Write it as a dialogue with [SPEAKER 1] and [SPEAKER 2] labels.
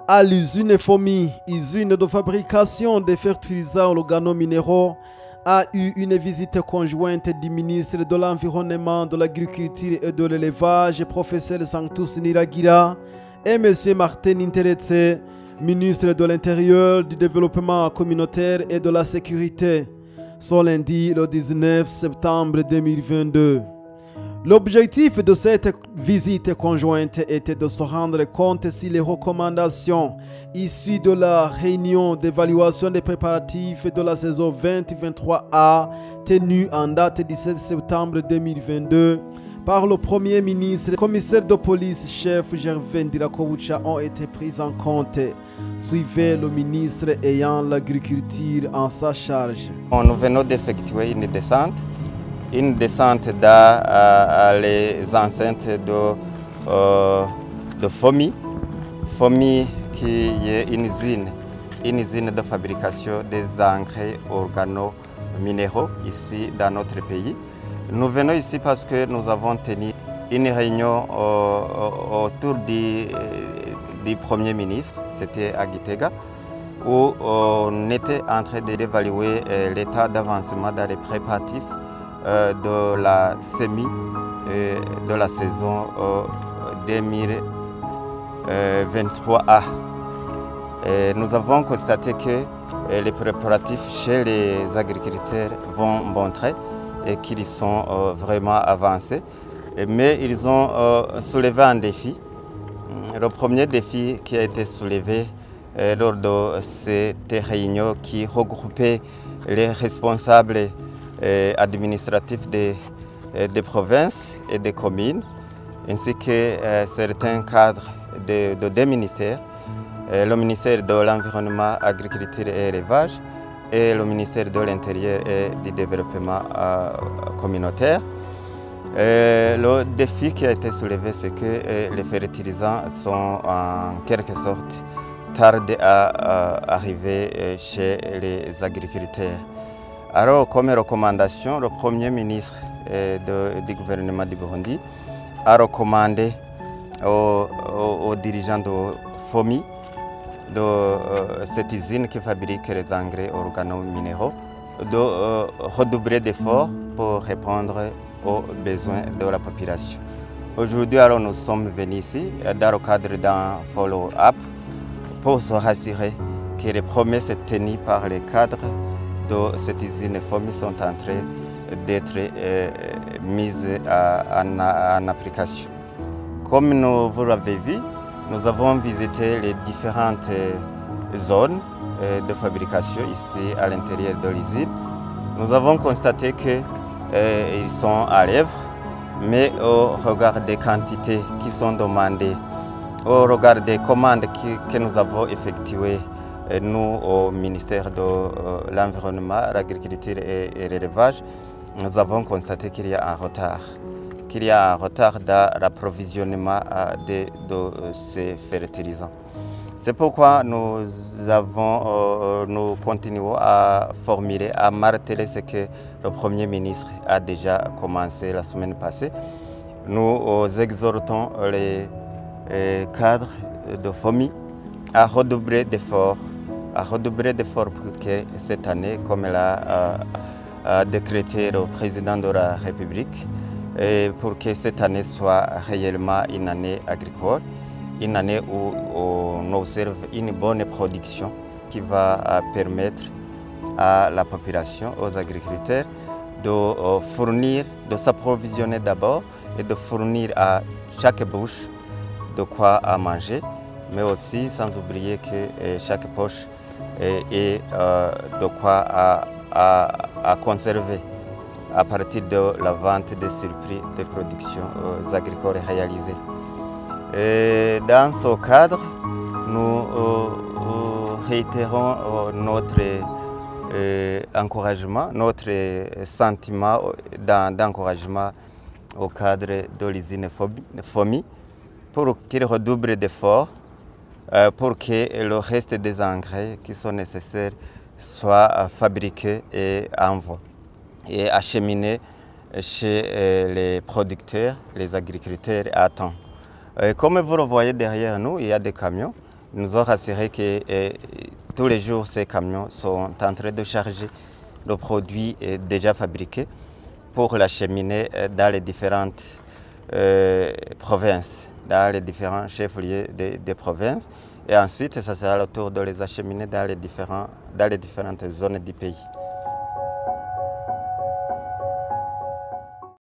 [SPEAKER 1] À l'usine FOMI, usine de fabrication des fertilisants organo-minéraux, a eu une visite conjointe du ministre de l'Environnement, de l'Agriculture et de l'Élevage, professeur Sanctus Niragira, et M. Martin Interetse, ministre de l'Intérieur, du Développement communautaire et de la Sécurité, ce lundi le 19 septembre 2022. L'objectif de cette visite conjointe était de se rendre compte si les recommandations issues de la réunion d'évaluation des préparatifs de la saison 2023A tenue en date 17 septembre 2022 par le Premier ministre, commissaire de police chef Gervais Ndirakobucha ont été prises en compte. Suivez le ministre ayant l'agriculture en sa charge.
[SPEAKER 2] Nous venons d'effectuer une descente dans les enceintes de FOMI. FOMI qui est une usine de fabrication des engrais organo-minéraux ici dans notre pays. Nous venons ici parce que nous avons tenu une réunion autour du Premier ministre, c'était à Gitega, où on était en train d'évaluer l'état d'avancement dans les préparatifs de la semis de la saison 2023A. Nous avons constaté que les préparatifs chez les agriculteurs vont bon trait et qu'ils sont vraiment avancés. Mais ils ont soulevé un défi. Le premier défi qui a été soulevé lors de cette réunion qui regroupait les responsables administratifs des provinces et des communes, ainsi que certains cadres de deux ministères, le ministère de l'Environnement, Agriculture et Élevage et le ministère de l'Intérieur et du Développement communautaire. Le défi qui a été soulevé, c'est que les fertilisants sont en quelque sorte tardés à arriver chez les agriculteurs. Alors, comme recommandation, le Premier ministre du gouvernement du Burundi a recommandé aux dirigeants de FOMI, de cette usine qui fabrique les engrais organo-minéraux, de redoubler d'efforts pour répondre aux besoins de la population. Aujourd'hui, alors, nous sommes venus ici dans le cadre d'un follow-up pour se rassurer que les promesses tenues par les cadres de cette usine FOMI sont en train d'être mises en application. Comme vous l'avez vu, nous avons visité les différentes zones de fabrication ici à l'intérieur de l'usine. Nous avons constaté qu'ils sont à l'œuvre, mais au regard des quantités qui sont demandées, au regard des commandes que nous avons effectuées, nous, au ministère de l'Environnement, l'Agriculture et l'Élevage, nous avons constaté qu'il y a un retard. Qu'il y a un retard dans l'approvisionnement de ces fertilisants. C'est pourquoi nous continuons à formuler, à marteler ce que le Premier ministre a déjà commencé la semaine passée. Nous exhortons les cadres de FOMI à redoubler d'efforts pour que cette année, comme l'a décrété le président de la République, et pour que cette année soit réellement une année agricole, une année où on observe une bonne production qui va permettre à la population, aux agriculteurs, de s'approvisionner d'abord et de fournir à chaque bouche de quoi à manger, mais aussi sans oublier que chaque poche ait de quoi à conserver à partir de la vente des surplus de production agricoles réalisées. Et dans ce cadre, nous réitérons notre encouragement, notre sentiment d'encouragement au cadre de l'usine FOMI pour qu'il redouble d'efforts pour que le reste des engrais qui sont nécessaires soient fabriqués et envoyés et acheminés chez les producteurs, les agriculteurs à temps. Comme vous le voyez derrière nous, il y a des camions Ils nous ont rassuré que tous les jours, ces camions sont en train de charger le produit déjà fabriqué pour l'acheminer dans les différentes provinces, dans les différents chefs-lieux des provinces. Et ensuite, ça sera le tour de les acheminer dans les différentes zones du pays.